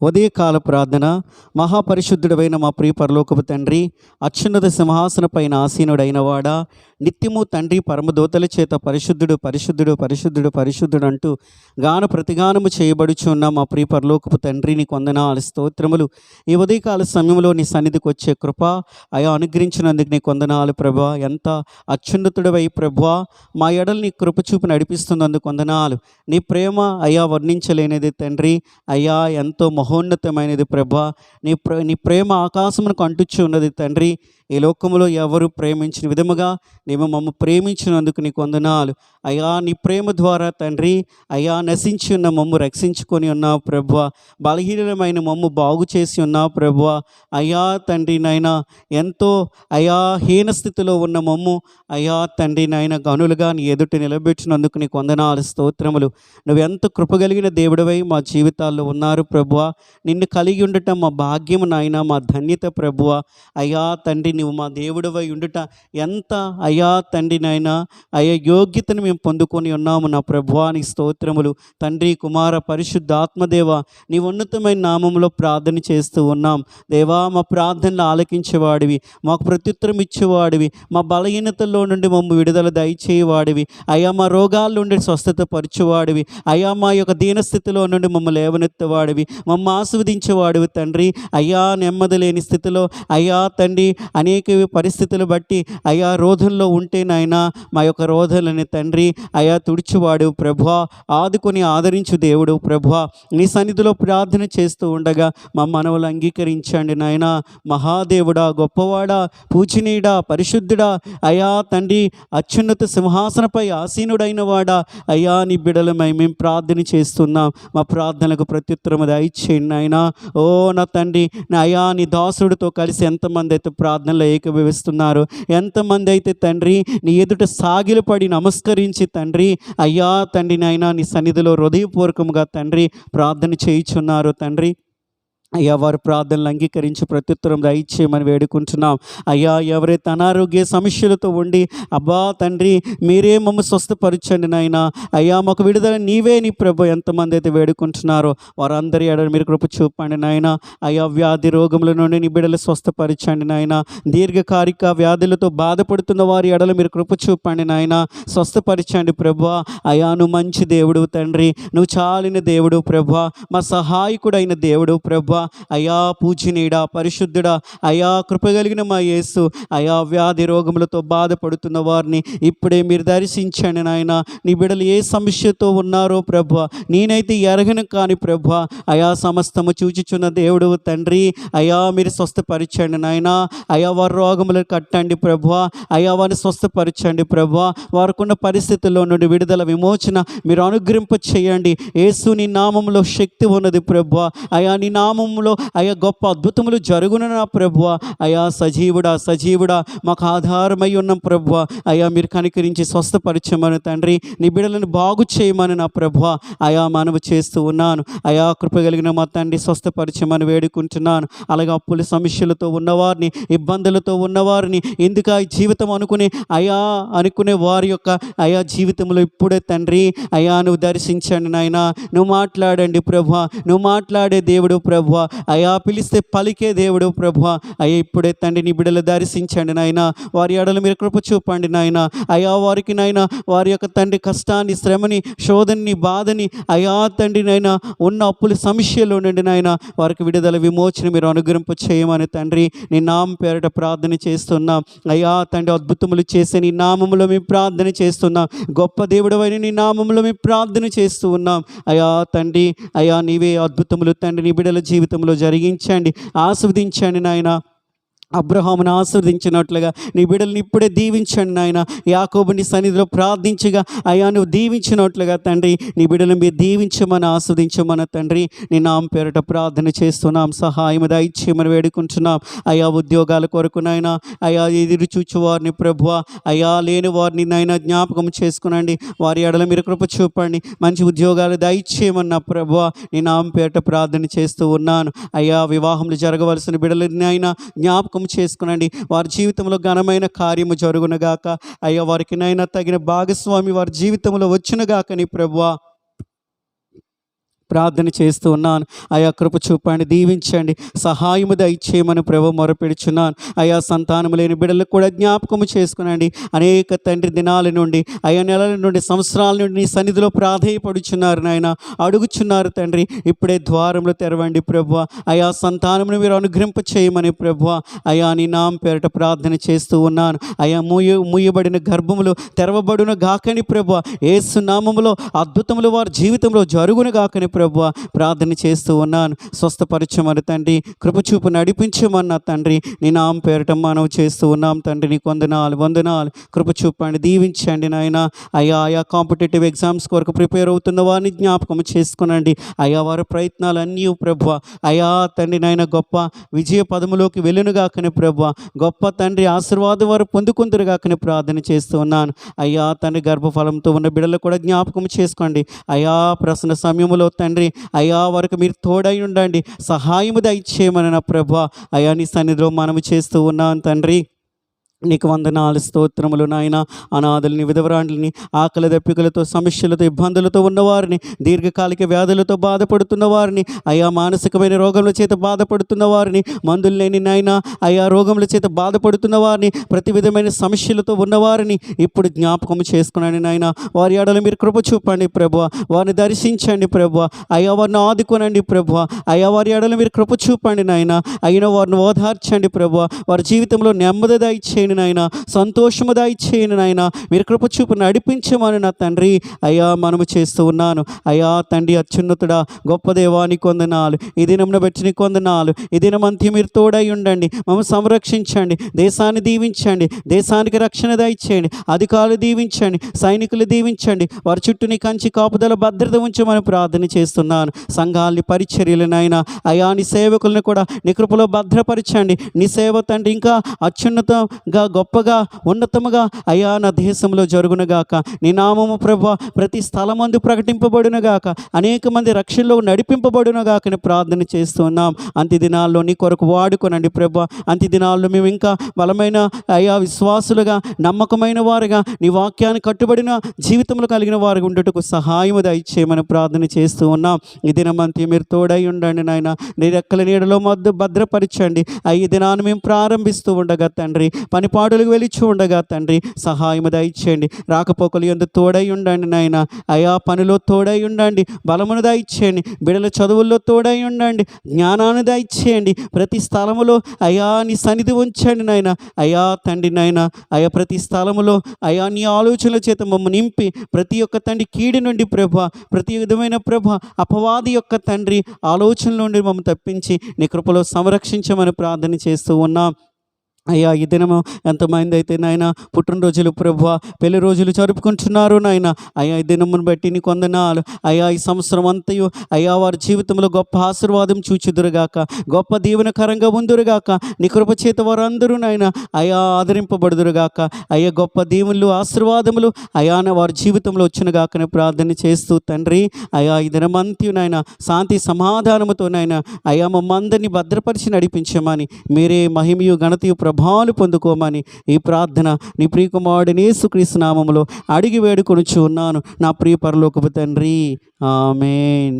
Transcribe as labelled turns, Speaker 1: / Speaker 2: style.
Speaker 1: ఉదయకాల ప్రార్థన. మహాపరిశుద్ధుడైన మా ప్రియ పరలోకపు తండ్రి, అత్యున్నత సింహాసనపైన ఆసీనుడైన వాడా, నిత్యము తండ్రి పరమదూతల చేత పరిశుద్ధుడు పరిశుద్ధుడు పరిశుద్ధుడు పరిశుద్ధుడు అంటూ గాన ప్రతిగానము చేయబడుచున్న మా ప్రియ పరలోకపు తండ్రి, నీ వందనాలు స్తోత్రములు. ఈ ఉదయకాల సమయంలో నీ సన్నిధికి వచ్చే కృప అయా అనుగ్రహించినందుకు నీ వందనాలు ప్రభా. ఎంత అత్యున్నతుడవై ప్రభా మా ఎడలు నీ కృప చూపి నడిపిస్తున్నందుకు వందనాలు. నీ ప్రేమ అయా వర్ణించలేనిది తండ్రి. అయ్యా ఎంతో మహోన్నతమైనది ప్రభా. నీ ప్రేమ ఆకాశమునకు అంటుచు ఉన్నది తండ్రి. ఈ లోకములో ఎవరు ప్రేమించిన విధముగా నీవు మమ్మ ప్రేమించినందుకు నీకు వందనాలు. అయ్యా నీ ప్రేమ ద్వారా తండ్రి అయ్యా నశించి ఉన్న మమ్ము రక్షించుకొని ఉన్నావు ప్రభువా. బలహీనమైన మమ్ము బాగు చేసి ఉన్నావు ప్రభువా. అయ్యా తండ్రి నాయనా ఎంతో అయా హీన స్థితిలో ఉన్న మమ్ము అయ్యా తండ్రి నాయన గనులుగా నీ ఎదుట నిలబెట్టినందుకు నీకు వందనాలు స్తోత్రములు. నువ్వెంత కృపగలిగిన దేవుడివై మా జీవితాల్లో ఉన్నారు ప్రభువా. నిన్ను కలిగి ఉండటం మా భాగ్యము నాయన, మా ధన్యత ప్రభువా. అయ్యా తండ్రి నువ్వు మా దేవుడివై ఉండుట ఎంత అయ్యా తండ్రి నాయన అయ్యా యోగ్యతను మేము పొందుకొని ఉన్నాము నా ప్రభువా. నీ స్తోత్రములు తండ్రి, కుమార, పరిశుద్ధాత్మదేవ నీ ఉన్నతమైన నామంలో ప్రార్థన చేస్తూ ఉన్నాం దేవా. మా ప్రార్థనలు ఆలకించేవాడివి, మాకు ప్రత్యుత్తరం ఇచ్చేవాడివి, మా బలహీనతల్లో నుండి మమ్మ విడుదల దయచేయవాడివి అయ్యా. మా రోగాల నుండి స్వస్థత పరచువాడివి అయ్యా. మా యొక్క దీనస్థితిలో నుండి మమ్మల్ని లేవనెత్తవాడివి, మమ్మ ఆస్వాదించేవాడివి తండ్రి. అయ్యా నెమ్మది లేని స్థితిలో అయ్యా తండ్రి అనేక పరిస్థితులు బట్టి అయ్యా రోధంలో ఉంటే నాయన మా యొక్క రోధలని తండ్రి అయ్యా తుడిచివాడు ప్రభువా. ఆదుకొని ఆదరించు దేవుడు ప్రభువా. నీ సన్నిధిలో ప్రార్థన చేస్తూ ఉండగా మా మనవులు అంగీకరించండి నాయన. మహాదేవుడా, గొప్పవాడా, పూజనీయుడా, పరిశుద్ధుడా అయ్యా తండ్రి అత్యున్నత సింహాసనపై ఆసీనుడైన వాడా అయ్యా. నీ బిడలమై మేము ప్రార్థన చేస్తున్నాం. మా ప్రార్థనలకు ప్రత్యుత్తరము దయచేయండి నాయన. ఓ నా తండ్రి నా అయ్యా నీ దాసుడితో కలిసి ఎంతమంది అయితే ప్రార్థనలో ఏకీభవిస్తున్నారు, ఎంతమంది అయితే తండ్రి నీ ఎదుట సాగిలపడి నమస్కరించి తండ్రి అయ్యా తండ్రి నాయన నీ సన్నిధిలో హృదయపూర్వకంగా తండ్రి ప్రార్థన చేయుచున్నారు తండ్రి. అయ్యా వారి ప్రార్థనలు అంగీకరించి ప్రత్యుత్తరం దయచేయమని వేడుకుంటున్నాం అయ్యా. ఎవరైతే అనారోగ్య సమస్యలతో ఉండి అబ్బా తండ్రి మీరే మమ్మ స్వస్థపరచండి నాయన అయ్యా, మాకు విడుదల నీవే నీ ప్రభు ఎంతమంది అయితే వేడుకుంటున్నారో వారందరి ఎడల మీరు కృప చూపండి నాయన అయ్యా. వ్యాధి రోగముల నుండి నీ బిడ్డలు స్వస్థపరచండి నాయన. దీర్ఘకాలిక వ్యాధులతో బాధపడుతున్న వారి ఎడల మీరు కృప చూపండి నాయన, స్వస్థపరచండి ప్రభు అయ్యా. నువ్వు మంచి దేవుడు తండ్రి, నువ్వు చాలిన దేవుడు ప్రభు, మా సహాయకుడైన దేవుడు ప్రభు అయ్యా. పూజనీయుడా, పరిశుద్ధుడా అయ్యా, కృపగలిగిన మా యేసు అయ్యా. వ్యాధి రోగములతో బాధపడుతున్న వారిని ఇప్పుడే మీరు దర్శించండి నాయన. నీ బిడ్డలు ఏ సమస్యతో ఉన్నారో ప్రభు నేనైతే ఎరగను కానీ ప్రభు అయా సమస్తము చూచుచున్న దేవుడు తండ్రి అయ్యా. మీరు స్వస్థపరచండి నాయన అయ్యా. వారి రోగములను కట్టండి ప్రభు అయ్యా. వారిని స్వస్థపరచండి ప్రభు. వారికున్న పరిస్థితుల్లో నుండి విడుదల విమోచన మీరు అనుగ్రహింప చేయండి. యేసు నీ నామంలో శక్తి ఉన్నది ప్రభు అయా. నీ నామం అయ్యా గొప్ప అద్భుతములు జరుగును నా ప్రభువ అయా. సజీవుడా సజీవుడా మాకు ఆధారమై ఉన్నాం ప్రభువ అయా. మీరు కనికరించి స్వస్థపరచమని తండ్రి నీ బిడ్డలను బాగు చేయమని నా ప్రభువ అయా మనవి చేస్తూ ఉన్నాను అయా. కృపగలిగిన మా తండ్రి స్వస్థపరచమని వేడుకుంటున్నాను. అలాగే అప్పుల సమస్యలతో ఉన్నవారిని, ఇబ్బందులతో ఉన్నవారిని, ఎందుకు ఈ జీవితం అనుకునే వారి యొక్క అయా జీవితంలో ఇప్పుడే తండ్రి అయా నువ్వు దర్శించండి నాయన. నువ్వు మాట్లాడండి ప్రభు, నువ్వు మాట్లాడే దేవుడు ప్రభు అయా. పిలిస్తే పలికే దేవుడు ప్రభు అయ్యా. ఇప్పుడే తండ్రి నీ బిడ్డలు దర్శించండి నాయన. వారి ఎడల మీరు కృప చూపండి నాయన అయా. వారికి నాయన వారి యొక్క తండ్రి కష్టాన్ని, శ్రమని, శోధనని, బాధని అయా తండ్రి నాయన ఉన్న అప్పుల సమస్యలో నుండి నాయన వారికి విడుదల విమోచన మీరు అనుగ్రహింప చేయమని తండ్రి నీ నామం పేరిట ప్రార్థన చేస్తున్నాం అయ్యా. తండ్రి అద్భుతములు చేసే నీ నామములో మేము ప్రార్థన చేస్తున్నాం. గొప్ప దేవుడవైన నీ నామములో మేము ప్రార్థన చేస్తూ ఉన్నాం అయా. తండ్రి అయా నీవే అద్భుతములు తండ్రి నీ బిడ్డల జీవితంలో జరిగించండి, ఆస్వాదించండి నాయన. అబ్రహామును ఆశీర్వదించినట్లుగా నీ బిడ్డల్ని ఇప్పుడే దీవించండి నాయన. యాకోబుని సన్నిధిలో ప్రార్థించగా అయ్యా నువ్వు దీవించినట్లుగా తండ్రి నీ బిడ్డలను మీరు దీవించమని ఆస్వాదించమని తండ్రి నీ నామం పేరిట ప్రార్థన చేస్తున్నాం. సహాయం దయచేయమని వేడుకుంటున్నాం అయ్యా. ఉద్యోగాల కొరకు నాయన అయ్యా ఎదురు చూచువారిని ప్రభువ అయ్యా, లేని వారిని నాయన జ్ఞాపకం చేసుకునండి. వారి ఎడల మీరు కృప చూపండి, మంచి ఉద్యోగాలు దయచేయమన్న ప్రభువ నీ నామం పేరిట ప్రార్థన చేస్తూ ఉన్నాను అయ్యా. వివాహములు జరగవలసిన బిడ్డలని నాయన జ్ఞాపకం చేసుకునండి. వారి జీవితంలో ఘనమైన కార్యము జరుగునగాక అయ్యా. వారికి నైనా తగిన భాగస్వామి వారి జీవితంలో వచ్చునుగాక నీ ప్రభువా. ప్రార్థన చేస్తూ ఉన్నాను. అయా కృప చూపండి, దీవించండి, సహాయము దయచేయమని ప్రభు మొరపెడుచున్నాను. అయా సంతానము లేని బిడ్డలకు కూడా జ్ఞాపకము చేసుకునండి. అనేక తండ్రి దినాల నుండి, అయా నెలల నుండి, సంవత్సరాల నుండి నీ సన్నిధిలో ప్రాధేయపడుచున్నారు నాయన, అడుగుచున్నారు తండ్రి. ఇప్పుడే ద్వారములు తెరవండి ప్రభు. అయా సంతానమును మీరు అనుగ్రహింప చేయమని ప్రభు అయా నీ నామం పేరిట ప్రార్థన చేస్తూ ఉన్నాను. అయా మూయబడిన గర్భములు తెరవబడును గాకని ప్రభు, యేసు నామములో అద్భుతములు వారి జీవితంలో జరుగును గాకని ప్రభు ప్రార్థన చేస్తూ ఉన్నాను. స్వస్థపరచమని తండ్రి, కృపచూపు నడిపించమన్న తండ్రి, నీ నామం పేరిట మనం చేస్తూ ఉన్నాం తండ్రి. నీకు వందనాలు. కృపచూపండి, దీవించండి నాయన. ఆయా కాంపిటేటివ్ ఎగ్జామ్స్ కొరకు ప్రిపేర్ అవుతున్న వారిని జ్ఞాపకం చేసుకునండి. వారి ప్రయత్నాలన్నీ ప్రభు అయా తండ్రి నాయన గొప్ప విజయ పదములోకి వెళ్ళునుగాకని ప్రభు, గొప్ప తండ్రి ఆశీర్వాదం వారు పొందుకుందరుగాకని ప్రార్థన చేస్తూ ఉన్నాను. అయ్యా తండ్రి గర్భఫలంతో ఉన్న బిడ్డలు కూడా జ్ఞాపకం చేసుకోండి. అయా ప్రశ్న సమయంలో తండ్రి వారికి మీరు తోడై ఉండండి, సహాయము దయచేయమని నా ప్రభు అయా నీ సన్నిధిలో మనము చేస్తూ ఉన్నాను తండ్రి. నీకు వందనాలు, స్తోత్రములు నాయన. అనాథుల్ని, విధవరాండ్లని, ఆకలి దప్పికలతో, సమస్యలతో, ఇబ్బందులతో ఉన్నవారిని, దీర్ఘకాలిక వ్యాధులతో బాధపడుతున్న వారిని, మానసికమైన రోగముల చేత బాధపడుతున్న వారిని, మందులు లేని నాయన రోగముల చేత బాధపడుతున్న వారిని, ప్రతి విధమైన సమస్యలతో ఉన్నవారిని ఇప్పుడు జ్ఞాపకం చేసుకున్నాను నాయన. వారి ఎడల మీరు కృప చూపండి ప్రభు, వారిని దర్శించండి ప్రభు, వారిని ఆదుకోనండి ప్రభు, వారి ఎడల మీరు కృప చూపండి నాయన. వారిని ఓదార్చండి ప్రభు, వారి జీవితంలో నెమ్మది దయచేయండి నాయన, సంతోషము దయచేయండి నాయన. మీరు కృప చూపు నడిపించమని నా తండ్రి మనము చేస్తూ ఉన్నాను. తండ్రి అత్యున్నతుడా, గొప్ప దేవానికి వందనాలు. ఈ దినమును బట్టి నీకు వందనాలు. ఈ దినమంతా మీరు తోడై ఉండండి, మమ్మల్ని సంరక్షించండి, దేశాన్ని దీవించండి, దేశానికి రక్షణ దయచేయండి, అధికారులు దీవించండి, సైనికులు దీవించండి, వారి చుట్టూ నీ కంచి కాపుదల భద్రత ఉంచమని ప్రార్థన చేస్తున్నాను. సంఘాలని, పరిచర్యలనైనా నీ సేవకులను కూడా నీ కృపలో భద్రపరచండి. నీ సేవ తండ్రి ఇంకా అత్యున్నతంగా, గొప్పగా, ఉన్నతముగా నా దేశంలో జరుగునుగాక. నీ నామము ప్రభు ప్రతి స్థలమందు ప్రకటింపబడునుగాక, అనేక మంది రక్షణలో నడిపింపబడునుగాక అని ప్రార్థన చేస్తున్నాం. అంత్య దినాల్లో నీ కొరకు వాడుకోనండి ప్రభు. అంత్య దినాల్లో మేము ఇంకా బలమైన విశ్వాసులుగా, నమ్మకమైన వారుగా, నీ వాక్యాన్ని కట్టుబడిన జీవితంలో కలిగిన వారు ఉండుటకు సహాయము దయచేయమని ప్రార్థన చేస్తూ ఉన్నాం. ఈ దినమంతా మీరు తోడై ఉండండి నాయన. నీ రెక్కల నీడలో భద్రపరచండి. ఈ దినాన్ని మేము ప్రారంభిస్తూ ఉండగా తండ్రి, పనిపాడులకు వెలిచి ఉండగా తండ్రి సహాయము దయచేయండి. రాకపోకలు యందు తోడై ఉండండి నాయన. పనిలో తోడై ఉండండి, బలమును దయచేయండి. బిడ్డల చదువుల్లో తోడై ఉండండి, జ్ఞానాన్ని దయచేయండి. ప్రతి స్థలములో నీ సన్నిధి ఉంచండి నాయన. తండ్రి నాయన ప్రతి స్థలములో నీ ఆలోచనల చేత మమ్మల్ని నింపి, ప్రతి ఒక్క తండ్రి కీడి నుండి ప్రభ, ప్రతి విధమైన ప్రభ, అపవాది యొక్క తండ్రి ఆలోచనల నుండి మమ్మల్ని తప్పించి నీ కృపలో సంరక్షించమని ప్రార్థన చేస్తూ ఉన్నాం. ఈ దినము ఎంతమంది అయితే నాయన పుట్టినరోజులు ప్రభు, పెళ్లి రోజులు జరుపుకుంటున్నారు నాయన. ఈ దినమును బట్టి నీకు వందనాలు. ఈ సంవత్సరం అంతయు వారి జీవితంలో గొప్ప ఆశీర్వాదం చూచుదురుగాక, గొప్ప దీవెనకరంగా ఉందురుగాక. నీ కృప చేత వారందరూ నాయన ఆదరింపబడుదురుగాక. గొప్ప దీవులు, ఆశీర్వాదములు వారి జీవితంలో వచ్చినగాకని ప్రార్థన చేస్తూ తండ్రి ఈ దినమంతయు నాయన శాంతి సమాధానముతో నాయన మమ్మందరినీ భద్రపరిచి నడిపించమని, మీరే మహిమయు ఘనతయు ప్రభావాలు పొందుకోమని ఈ ప్రార్థన నీ ప్రియకుమారుడిని యేసుక్రీస్తు నామములో అడిగి వేడుకొనుచు ఉన్నాను నా ప్రియ పరలోకపు తండ్రి. ఆమేన్.